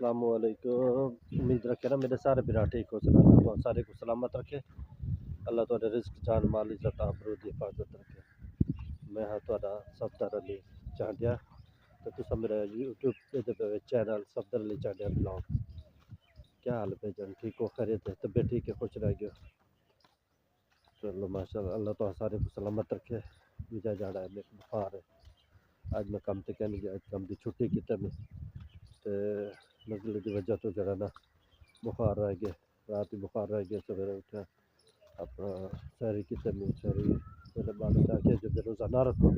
السلام علیکم. امید رکھے نا میرے سارے برا ٹھیک ہو سنا اللہ تو سارے کو سلامت رکھے. اللہ تعالی رزق جان مال عزت آبرو دی حفاظت رکھے. میں ہاں تہاڈا صفدر علی چانڈیا تو تساں میرا یوٹیوب تے چینل صفدر علی چانڈیا بلاگ. کیا حال ہے جان؟ ٹھیک ہو؟ خیریت ہے؟ طبیعت ٹھیک ہے؟ خوش رہ گئے؟ چلو ماشاء اللہ. اللہ تو سارے کو سلامت رکھے. وجہ جانا ہے میرے بخار ہے. اج میں کم تے کہنی گیا کم دی چھٹی کیتے میں تے نزلے دی وجہ تو جڑا نا بخار رہ گیا. رات ہی بخار رہ گیا. سویرے اٹھا اپنا ساری کیتے میں ساری میرے بعد جا کے جو روزہ نہ رکھو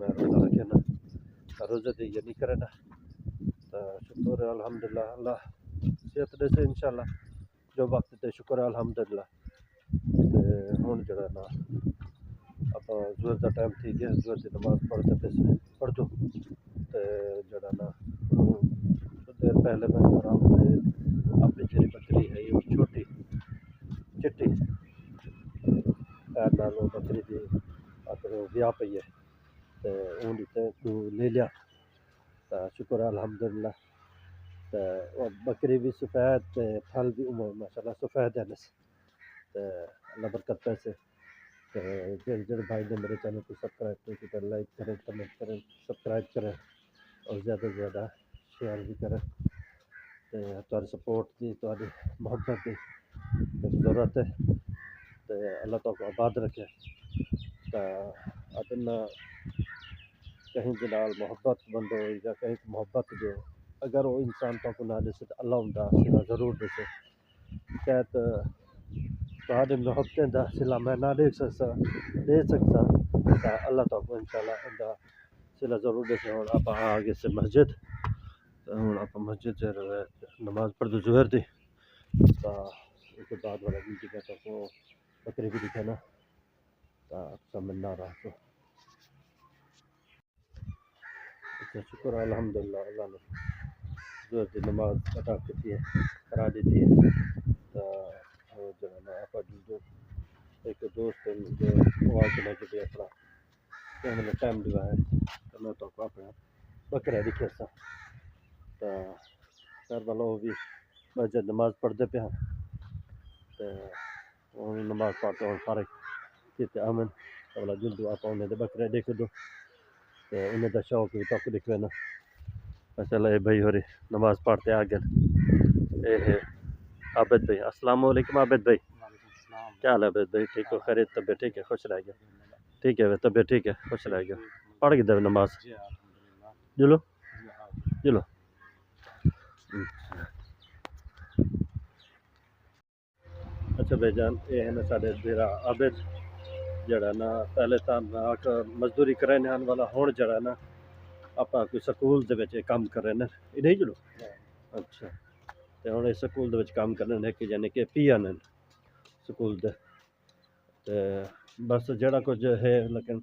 میں روزہ رکھے نا روزہ دی یہ نہیں کرے نا تو شکر ہے الحمدللہ. اللہ صحت دے سے انشاءاللہ جو وقت تے شکر ہے الحمدللہ. تے ہن جڑا نا آپ زہر دا ٹائم تھی گیا. زہر دی نماز پڑھتے پہ پڑھ دو تے جڑا نا دیر پہلے میں آرام سے اپنی جڑی بکری ہے وہ چھوٹی چٹی پیر نال وہ بکری دی اپنے ویا پئی ہے تے اون تے تو لے لیا تا شکر ہے الحمدللہ. تے بکری بھی سفید تے پھل بھی ماشاءاللہ سفید ہے تے اللہ برکت پیسے. جڑے بھائی نے میرے چینل کو سبسکرائب کیا لائک کریں کمنٹ کریں سبسکرائب کریں اور زیادہ سے زیادہ شیئر بھی کریں. تہاڈی سپورٹ دی تہاڈی محبت دی ضرورت ہے تے اللہ تعالی آباد رکھے. اپنا کہیں جلال محبت بندو یا کہیں محبت جو اگر وہ انسان کو نہ دے تو اللہ ان کا صلہ ضرور دے سے. شاید تہاڈی محبتیں دا صلہ میں نہ دے سکتا تا اللہ تعالی انشاءاللہ ان کا صلہ ضرور دے سے. اور آپ آگے سے مسجد ہوں آپ مسجد سے نماز پڑھ دو ظہر دی تا اس کے بعد والا بھی کہتا کو بکری بھی دکھے نا تا سمجھ نہ رہا تو اچھا شکر ہے الحمدللہ. اللہ نے ظہر دی نماز ادا کی ہے کرا دیتی ہے تا وہ جو ہے نا آپ جو ایک دوست ہے جو آواز بنا کے دیا پڑا کہ میں نے ٹائم دیا ہے تو میں تو اپنا بکرا دکھے سا تا سر والا وہ بھی مسجد نماز پڑھتے پہ تو نماز پڑھتے اور فارغ کیتے امن والا جلدو آپ انہیں دے بکرے دیکھ دو تو انہیں دا شوق بھی تک دکھوے نا. ماشاءاللہ اے بھائی ہوری نماز پڑھتے آگے اے ہے عابد بھائی. السلام علیکم عابد بھائی. کیا حال ہے عابد بھائی؟ ٹھیک ہو؟ خیریت؟ طبیعت ٹھیک ہے؟ خوش رہ گیا؟ ٹھیک ہے طبیعت ٹھیک ہے؟ خوش رہ گیا؟ پڑھ کے دے نماز جلو جلو. اچھا بھائی جان یہ ہے نا سارے میرا عابد جڑا نا پہلے تو مزدوری کرنے آنے والا ہون جڑا نا آپ کوئی سکول دے وچ کام کر رہے نا یہ نہیں جڑو. اچھا تے ہن سکول دے وچ کام کرنے نے کہ یعنی کہ پی این سکول دے تے بس جڑا کچھ ہے لیکن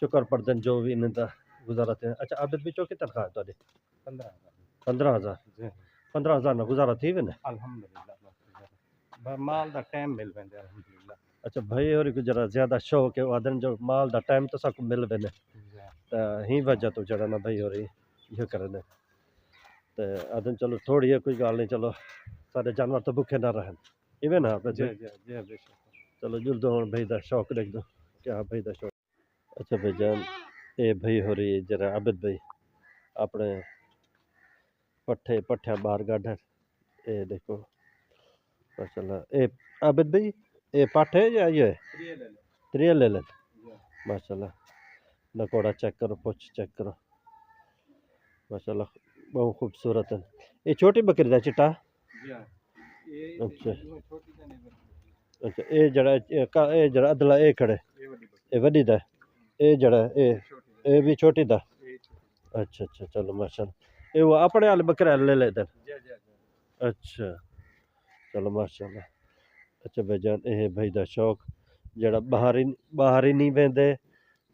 شکر پڑھتے جو بھی انہیں دا گزارا تھے. اچھا عابد بھی چوکی تنخواہ ہے تہاڈی؟ 15,000 15,000 نہ گزارا تھی وے الحمدللہ مال دا ٹائم مل ویندے الحمدللہ. اچھا بھائی اور کو ذرا زیادہ شوق ہے آدن جو مال دا ٹائم تو سب کو مل وینے تا ہی وجہ تو جڑا نا بھائی اور یہ کرنے تے آدن چلو تھوڑی ہے کوئی گل نہیں. چلو سارے جانور تو بھوکے نہ رہن ایویں نا جی جی جی بے شک. چلو جلدو ہن بھائی دا شوق دیکھ دو کیا بھائی دا شوق. اچھا بھائی جان اے بھائی ہو رہی جرا عابد بھائی اپنے پٹھے باہر گڈ اے دیکھو ماشاءاللہ. اے عابد بھائی اے پٹھ ہے یا یہ ہے تریے لے لیں ماشاءاللہ. نکوڑا چیک کرو پوچھ چیک کرو ماشاءاللہ بہت خوبصورت ہے. یہ چھوٹی بکری دا چٹا. اچھا اچھا اے جڑا ادلا اے کھڑے اے وڈی دا اے جڑا اے بھی چھوٹی دا. اچھا اچھا چلو ماشاءاللہ. اے وہ اپنے والے بکرے لے لے دن. اچھا چلو ماشاءاللہ. اچھا بھائی جان اے بھائی دا شوق جڑا باہر ہی نہیں ویندے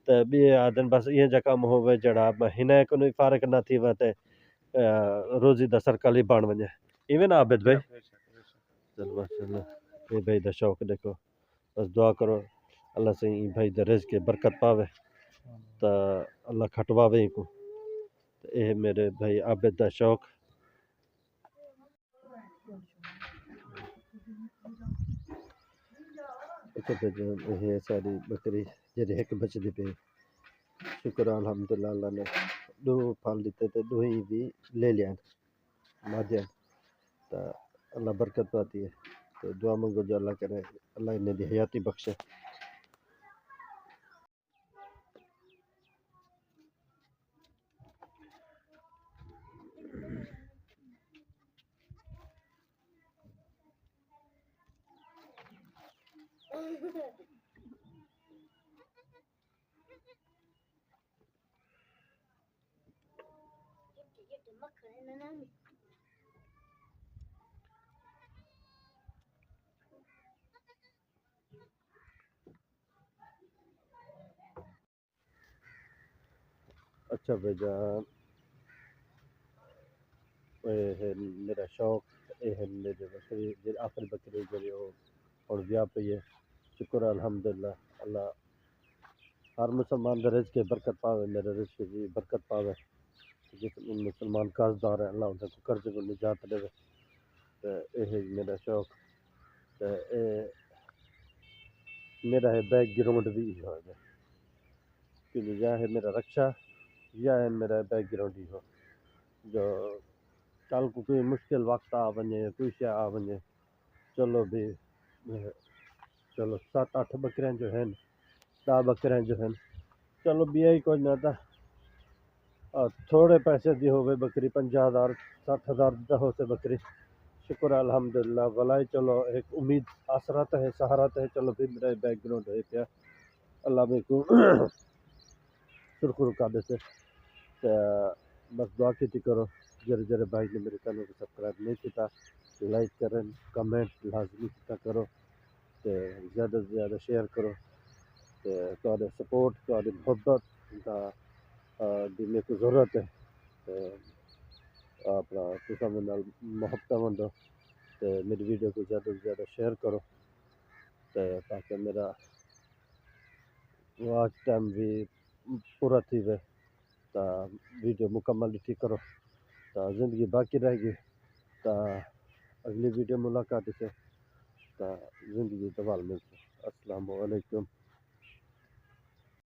تے بھی آدن بس یہ جا کم ہوے جڑا مہینے کو نہیں فارغ نہ تھی وتے روزی دا سرکل ہی بن ونجے ایویں نا عابد بھائی. چلو ماشاءاللہ اے بھائی دا شوق دیکھو بس دعا کرو اللہ سے بھائی دے رزق کے برکت پاوے تا اللہ کھٹواوے کو یہ میرے بھائی عابد دا شوق یہ ساری بکری جی ایک بچتی پی شکر الحمدللہ اللہ نے دو پھل دیتے تھے دو ہی بھی لے لیا مادین تو اللہ برکت پاتی ہے تو دعا منگو جو اللہ کرے اللہ انہیں دی حیاتی بخشے اچھا بھائی جان یہ ہے میرا شوق یہ ہے میرے بکری جی آخری بکری جی اور ویا پی ہے شکر الحمدللہ اللہ ہر مسلمان دے رزق کے برکت پاوے میرے رزق کی برکت پاوے جس مسلمان قرض دار ہے اللہ ان کو قرض کو نجات دے تو یہ ہے میرا شوق تو میرا ہے بیک گراؤنڈ بھی ہو گیا کیونکہ یا ہے میرا رکشا یا ہے میرا بیک گراؤنڈ ہی ہو جو کل کو کوئی مشکل وقت آ ونجے کوئی شے آ ونجے چلو بھی چلو 7-8 بکریاں جو ہیں 10 بکریاں جو ہیں چلو بھی یہی کوئی نہ تھا تھوڑے پیسے دی ہوئے بکری 50,000 60,000 دی ہو سے بکری شکر الحمدللہ ولائی چلو ایک امید آسرات ہے سہارت ہے چلو بھی میرا بیک گراؤنڈ ہے پیا اللہ میں کو سرخرو کا دے سے بس دعا کیتی کرو جرے جرے بھائی نے میرے چینل کو سبسکرائب نہیں کیتا لائک کریں کمنٹ لازمی کیتا کرو تے زیادہ سے زیادہ شیئر کرو تے تہاڈے سپورٹ تہاڈی محبت دا دی میرے کو ضرورت ہے تے اپنا تساں میرے نال محبت ونڈو تے میری ویڈیو کو زیادہ سے زیادہ شیئر کرو تے تاکہ میرا واچ ٹائم بھی پورا تھی وے تا ویڈیو مکمل ڈٹھی کرو تا زندگی باقی رہے گی تا اگلی ویڈیو ملاقات سے تا زندگی دوال ملتی السلام علیکم